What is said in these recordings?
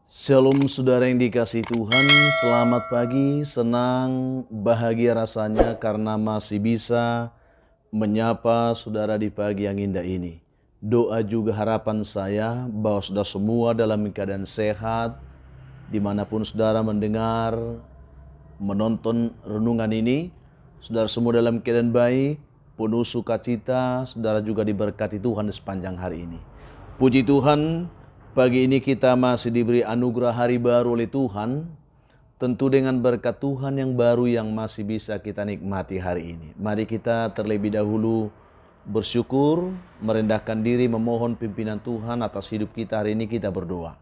Shalom saudara yang dikasihi Tuhan, selamat pagi, senang, bahagia rasanya karena masih bisa menyapa saudara di pagi yang indah ini. Doa juga harapan saya bahwa saudara semua dalam keadaan sehat, dimanapun saudara mendengar, menonton renungan ini, saudara semua dalam keadaan baik, penuh sukacita, saudara juga diberkati Tuhan di sepanjang hari ini. Puji Tuhan, pagi ini kita masih diberi anugerah hari baru oleh Tuhan, tentu dengan berkat Tuhan yang baru yang masih bisa kita nikmati hari ini. Mari kita terlebih dahulu bersyukur, merendahkan diri, memohon pimpinan Tuhan atas hidup kita hari ini. Kita berdoa.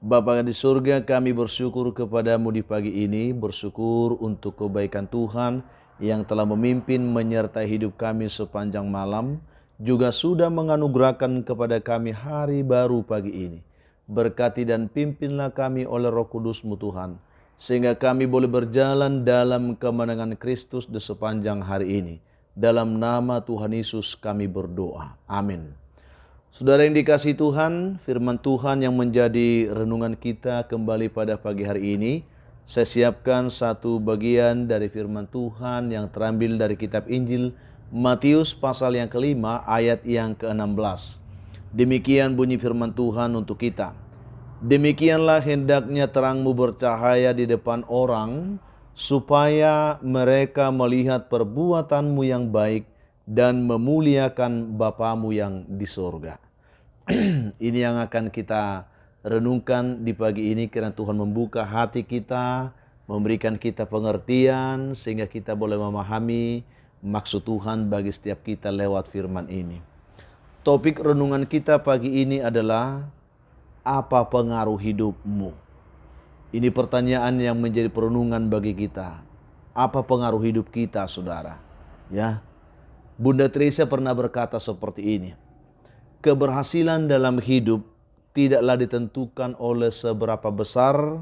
Bapa di surga, kami bersyukur kepadamu di pagi ini, bersyukur untuk kebaikan Tuhan yang telah memimpin menyertai hidup kami sepanjang malam, juga sudah menganugerahkan kepada kami hari baru pagi ini. Berkati dan pimpinlah kami oleh Roh Kudus-Mu Tuhan, sehingga kami boleh berjalan dalam kemenangan Kristus di sepanjang hari ini. Dalam nama Tuhan Yesus kami berdoa. Amin. Saudara yang dikasihi Tuhan, firman Tuhan yang menjadi renungan kita kembali pada pagi hari ini. Saya siapkan satu bagian dari firman Tuhan yang terambil dari kitab Injil Matius pasal yang kelima ayat yang ke-16. Demikian bunyi firman Tuhan untuk kita. Demikianlah hendaknya terangmu bercahaya di depan orang, supaya mereka melihat perbuatanmu yang baik dan memuliakan Bapamu yang di surga. Ini yang akan kita renungkan di pagi ini, karena Tuhan membuka hati kita, memberikan kita pengertian sehingga kita boleh memahami maksud Tuhan bagi setiap kita lewat firman ini. Topik renungan kita pagi ini adalah apa pengaruh hidupmu? Ini pertanyaan yang menjadi perenungan bagi kita. Apa pengaruh hidup kita, saudara? Ya, Bunda Teresa pernah berkata seperti ini. Keberhasilan dalam hidup tidaklah ditentukan oleh seberapa besar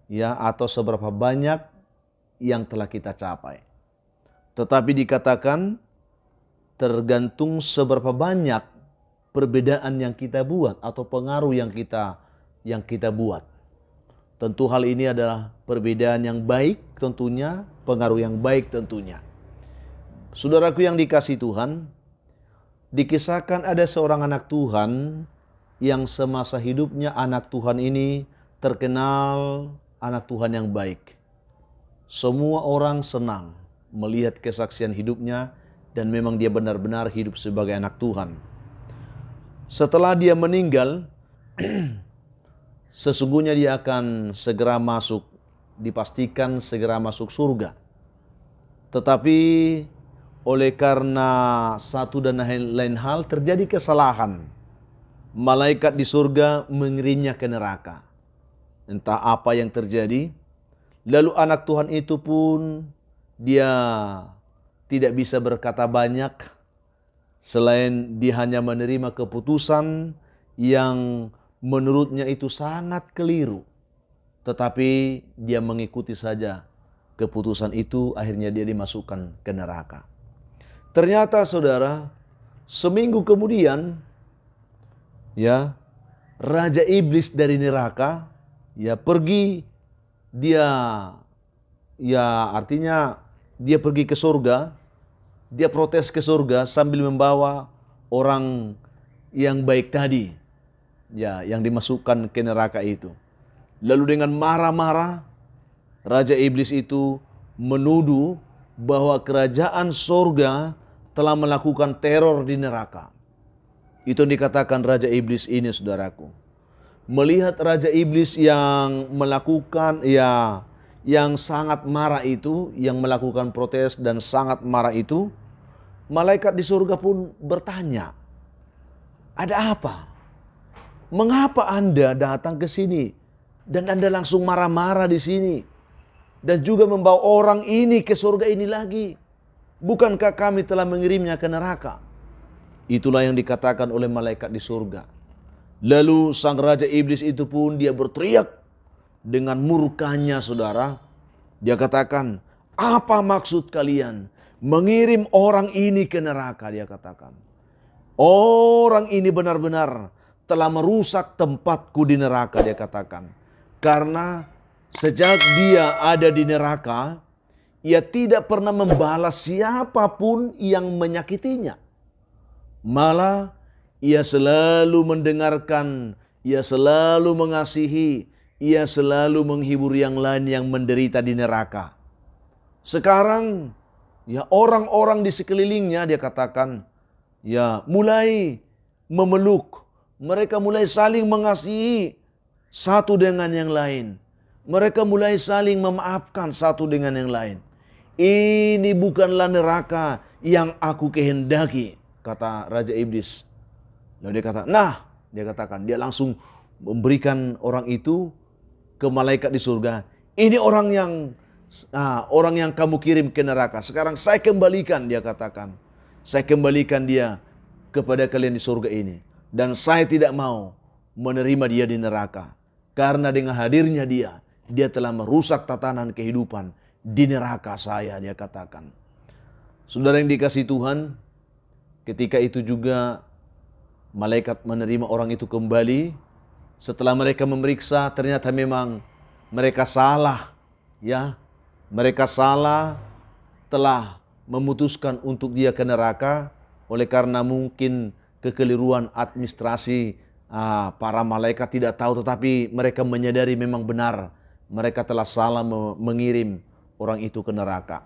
ya atau seberapa banyak yang telah kita capai. Tetapi dikatakan tergantung seberapa banyak perbedaan yang kita buat atau pengaruh yang kita buat. Tentu hal ini adalah perbedaan yang baik tentunya, pengaruh yang baik tentunya. Saudaraku yang dikasihi Tuhan, dikisahkan ada seorang anak Tuhan yang semasa hidupnya anak Tuhan ini terkenal anak Tuhan yang baik. Semua orang senang melihat kesaksian hidupnya dan memang dia benar-benar hidup sebagai anak Tuhan. Setelah dia meninggal, sesungguhnya dia akan segera masuk, dipastikan segera masuk surga. Tetapi oleh karena satu dan lain hal terjadi kesalahan, malaikat di surga mengirimnya ke neraka. Entah apa yang terjadi, lalu anak Tuhan itu pun dia tidak bisa berkata banyak, selain dia hanya menerima keputusan yang menurutnya itu sangat keliru. Tetapi dia mengikuti saja keputusan itu, akhirnya dia dimasukkan ke neraka. Ternyata saudara, seminggu kemudian ya, Raja Iblis dari neraka ya pergi, artinya dia pergi ke surga, dia protes ke surga sambil membawa orang yang baik tadi, ya, yang dimasukkan ke neraka itu. Lalu dengan marah-marah, Raja Iblis itu menuduh bahwa kerajaan surga telah melakukan teror di neraka. Itu dikatakan Raja Iblis ini, saudaraku. Melihat Raja Iblis yang melakukan yang sangat marah itu, yang melakukan protes dan sangat marah itu, malaikat di surga pun bertanya, ada apa? Mengapa Anda datang ke sini dan Anda langsung marah-marah di sini dan juga membawa orang ini ke surga ini lagi? Bukankah kami telah mengirimnya ke neraka? Itulah yang dikatakan oleh malaikat di surga. Lalu sang Raja Iblis itu pun dia berteriak dengan murkanya, saudara. Dia katakan, apa maksud kalian mengirim orang ini ke neraka? Dia katakan, orang ini benar-benar telah merusak tempatku di neraka, dia katakan. Karena sejak dia ada di neraka, ia tidak pernah membalas siapapun yang menyakitinya. Malah ia selalu mendengarkan, ia selalu mengasihi, ia selalu menghibur yang lain yang menderita di neraka. Sekarang ya orang-orang di sekelilingnya, dia katakan, ya mulai memeluk. Mereka mulai saling mengasihi satu dengan yang lain. Mereka mulai saling memaafkan satu dengan yang lain. Ini bukanlah neraka yang aku kehendaki, kata Raja Iblis. Lalu dia katakan, dia langsung memberikan orang itu ke malaikat di surga. Ini orang yang kamu kirim ke neraka. Sekarang saya kembalikan, dia katakan. Saya kembalikan dia kepada kalian di surga ini. Dan saya tidak mau menerima dia di neraka. Karena dengan hadirnya dia telah merusak tatanan kehidupan di neraka saya, dia katakan. Saudara yang dikasihi Tuhan, ketika itu juga malaikat menerima orang itu kembali. Setelah mereka memeriksa, ternyata memang mereka salah. Ya, mereka salah, telah memutuskan untuk dia ke neraka oleh karena mungkin kekeliruan administrasi para malaikat tidak tahu, tetapi mereka menyadari memang benar mereka telah salah mengirim orang itu ke neraka.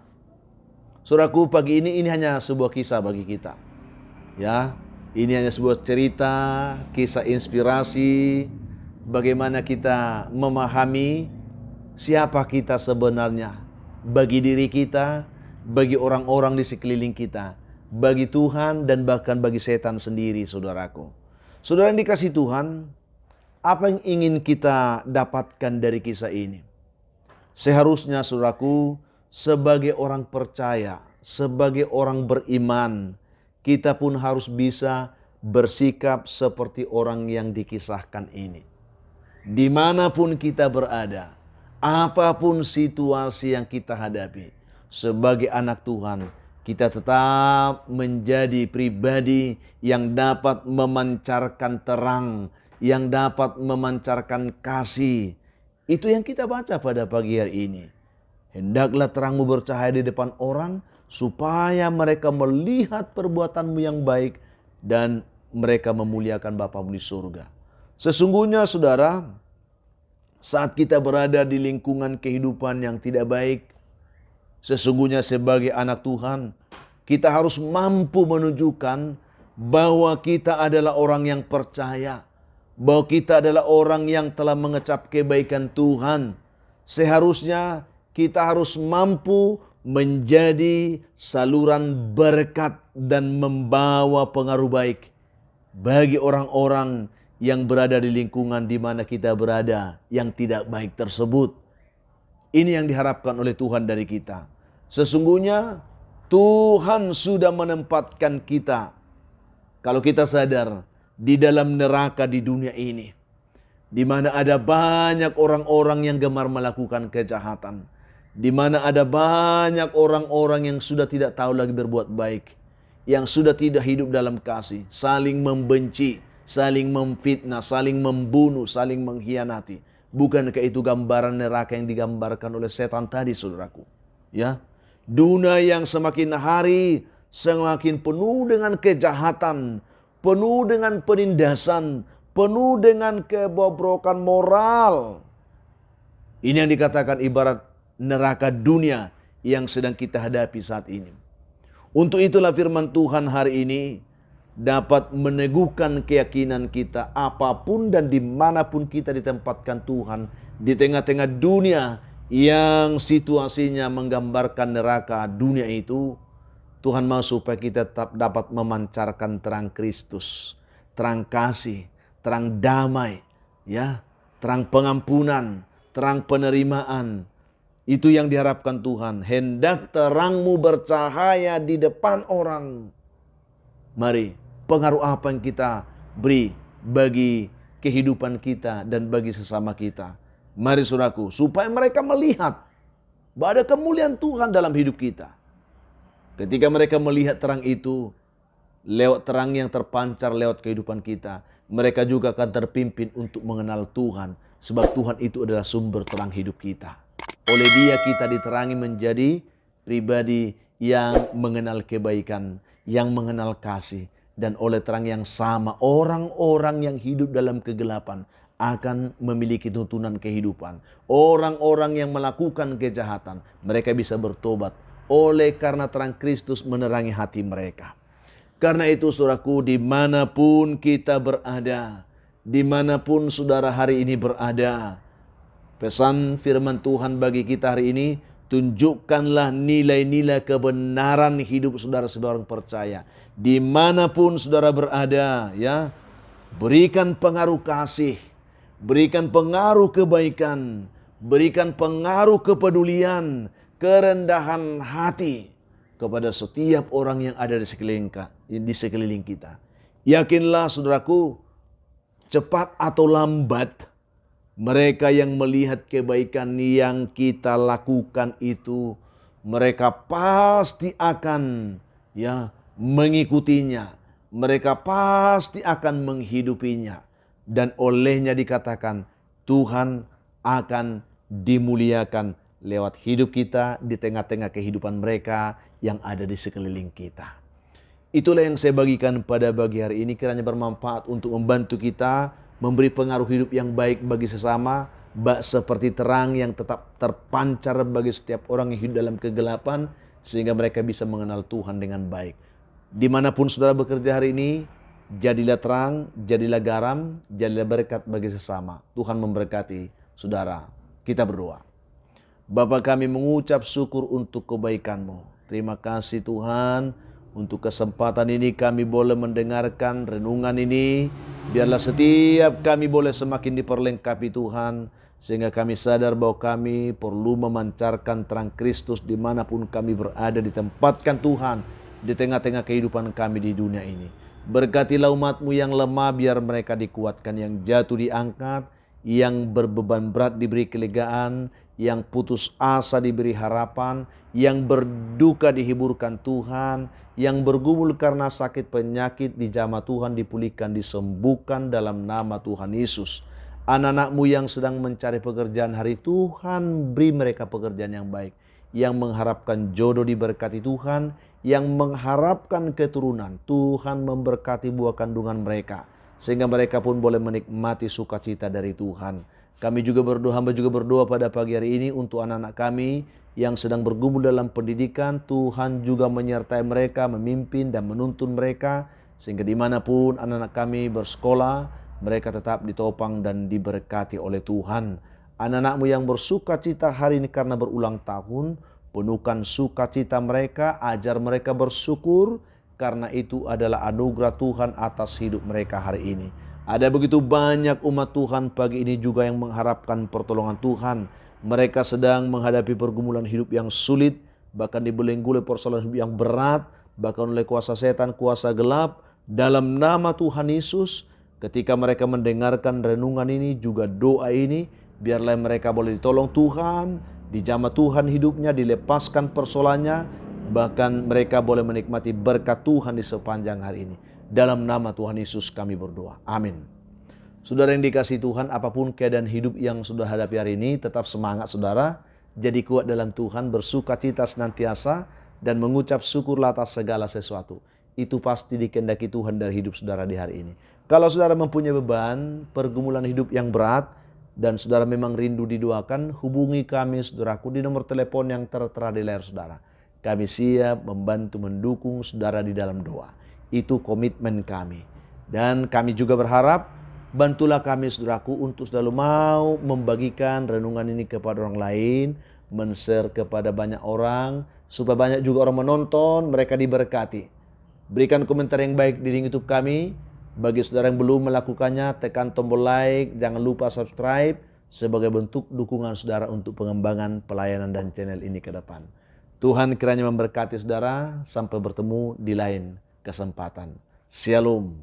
Saudaraku, pagi ini hanya sebuah kisah bagi kita. Ya, ini hanya sebuah cerita, kisah inspirasi bagaimana kita memahami siapa kita sebenarnya bagi diri kita, bagi orang-orang di sekeliling kita, bagi Tuhan dan bahkan bagi setan sendiri, saudaraku. Saudara yang dikasihi Tuhan, apa yang ingin kita dapatkan dari kisah ini? Seharusnya saudaraku, sebagai orang percaya, sebagai orang beriman, kita pun harus bisa bersikap seperti orang yang dikisahkan ini. Dimanapun kita berada, apapun situasi yang kita hadapi, sebagai anak Tuhan, kita tetap menjadi pribadi yang dapat memancarkan terang, yang dapat memancarkan kasih. Itu yang kita baca pada pagi hari ini. Hendaklah terangmu bercahaya di depan orang, supaya mereka melihat perbuatanmu yang baik dan mereka memuliakan Bapamu di surga. Sesungguhnya saudara, saat kita berada di lingkungan kehidupan yang tidak baik, sesungguhnya sebagai anak Tuhan, kita harus mampu menunjukkan bahwa kita adalah orang yang percaya, bahwa kita adalah orang yang telah mengecap kebaikan Tuhan. Seharusnya kita harus mampu menjadi saluran berkat dan membawa pengaruh baik bagi orang-orang yang berada di lingkungan di mana kita berada yang tidak baik tersebut. Ini yang diharapkan oleh Tuhan dari kita. Sesungguhnya Tuhan sudah menempatkan kita, kalau kita sadar, di dalam neraka di dunia ini, di mana ada banyak orang-orang yang gemar melakukan kejahatan, di mana ada banyak orang-orang yang sudah tidak tahu lagi berbuat baik, yang sudah tidak hidup dalam kasih, saling membenci, saling memfitnah, saling membunuh, saling mengkhianati. Bukankah itu gambaran neraka yang digambarkan oleh setan tadi, saudaraku? Ya, dunia yang semakin hari semakin penuh dengan kejahatan, penuh dengan penindasan, penuh dengan kebobrokan moral. Ini yang dikatakan ibarat neraka dunia yang sedang kita hadapi saat ini. Untuk itulah firman Tuhan hari ini dapat meneguhkan keyakinan kita, apapun dan dimanapun kita ditempatkan Tuhan, di tengah-tengah dunia yang situasinya menggambarkan neraka dunia itu, Tuhan mau supaya kita tetap dapat memancarkan terang Kristus, terang kasih, terang damai, ya, terang pengampunan, terang penerimaan. Itu yang diharapkan Tuhan. Hendak terangmu bercahaya di depan orang. Mari, pengaruh apa yang kita beri bagi kehidupan kita dan bagi sesama kita. Mari saudaraku, supaya mereka melihat bahwa ada kemuliaan Tuhan dalam hidup kita. Ketika mereka melihat terang itu, lewat terang yang terpancar lewat kehidupan kita, Mereka juga akan terpimpin untuk mengenal Tuhan. Sebab Tuhan itu adalah sumber terang hidup kita. Oleh Dia kita diterangi menjadi pribadi yang mengenal kebaikan, yang mengenal kasih. Dan oleh terang yang sama, orang-orang yang hidup dalam kegelapan akan memiliki tuntunan kehidupan. Orang-orang yang melakukan kejahatan, mereka bisa bertobat. Oleh karena terang Kristus menerangi hati mereka. Karena itu saudaraku, dimanapun kita berada, dimanapun saudara hari ini berada, pesan firman Tuhan bagi kita hari ini, tunjukkanlah nilai-nilai kebenaran hidup saudara sebagai orang percaya. Dimanapun saudara berada, ya, berikan pengaruh kasih, berikan pengaruh kebaikan, berikan pengaruh kepedulian, kerendahan hati kepada setiap orang yang ada di sekeliling kita. Yakinlah saudaraku, cepat atau lambat, mereka yang melihat kebaikan yang kita lakukan itu, mereka pasti akan mengikutinya. Mereka pasti akan menghidupinya. Dan olehnya dikatakan, Tuhan akan dimuliakan lewat hidup kita di tengah-tengah kehidupan mereka yang ada di sekeliling kita. Itulah yang saya bagikan pada pagi hari ini, kiranya bermanfaat untuk membantu kita memberi pengaruh hidup yang baik bagi sesama, seperti terang yang tetap terpancar bagi setiap orang yang hidup dalam kegelapan, sehingga mereka bisa mengenal Tuhan dengan baik. Dimanapun saudara bekerja hari ini, jadilah terang, jadilah garam, jadilah berkat bagi sesama. Tuhan memberkati saudara. Kita berdoa. Bapa, kami mengucap syukur untuk kebaikan-Mu. Terima kasih Tuhan, untuk kesempatan ini kami boleh mendengarkan renungan ini. Biarlah setiap kami boleh semakin diperlengkapi Tuhan, sehingga kami sadar bahwa kami perlu memancarkan terang Kristus dimanapun kami berada, ditempatkan Tuhan di tengah-tengah kehidupan kami di dunia ini. Berkatilah umat-Mu yang lemah, biar mereka dikuatkan, yang jatuh diangkat, yang berbeban berat diberi kelegaan, yang putus asa diberi harapan, yang berduka dihiburkan Tuhan, yang bergumul karena sakit penyakit dijamah Tuhan dipulihkan, disembuhkan dalam nama Tuhan Yesus. Anak-anak-Mu yang sedang mencari pekerjaan hari, Tuhan beri mereka pekerjaan yang baik. Yang mengharapkan jodoh diberkati Tuhan, yang mengharapkan keturunan, Tuhan memberkati buah kandungan mereka, sehingga mereka pun boleh menikmati sukacita dari Tuhan. Kami juga berdoa, hamba juga berdoa pada pagi hari ini untuk anak-anak kami yang sedang bergumul dalam pendidikan. Tuhan juga menyertai mereka, memimpin dan menuntun mereka, sehingga dimanapun anak-anak kami bersekolah, mereka tetap ditopang dan diberkati oleh Tuhan. Anak-anak-Mu yang bersukacita hari ini karena berulang tahun, penuhkan sukacita mereka, ajar mereka bersyukur, karena itu adalah anugerah Tuhan atas hidup mereka hari ini. Ada begitu banyak umat Tuhan pagi ini juga yang mengharapkan pertolongan Tuhan. Mereka sedang menghadapi pergumulan hidup yang sulit, bahkan dibelenggu oleh persoalan hidup yang berat, bahkan oleh kuasa setan, kuasa gelap. Dalam nama Tuhan Yesus, ketika mereka mendengarkan renungan ini, juga doa ini, biarlah mereka boleh ditolong Tuhan, dijamah Tuhan hidupnya, dilepaskan persoalannya, bahkan mereka boleh menikmati berkat Tuhan di sepanjang hari ini. Dalam nama Tuhan Yesus kami berdoa. Amin. Saudara yang dikasihi Tuhan, apapun keadaan hidup yang sudah hadapi hari ini, tetap semangat saudara. Jadi kuat dalam Tuhan, bersukacita senantiasa, dan mengucap syukurlah atas segala sesuatu. Itu pasti dikehendaki Tuhan dari hidup saudara di hari ini. Kalau saudara mempunyai beban, pergumulan hidup yang berat, dan saudara memang rindu didoakan, hubungi kami saudaraku di nomor telepon yang tertera di layar saudara. Kami siap membantu mendukung saudara di dalam doa. Itu komitmen kami. Dan kami juga berharap, bantulah kami saudaraku untuk selalu mau membagikan renungan ini kepada orang lain, men-share kepada banyak orang, supaya banyak juga orang menonton, mereka diberkati. Berikan komentar yang baik di link YouTube kami. Bagi saudara yang belum melakukannya, tekan tombol like, jangan lupa subscribe sebagai bentuk dukungan saudara untuk pengembangan pelayanan dan channel ini ke depan. Tuhan kiranya memberkati saudara, sampai bertemu di lain kesempatan. Shalom.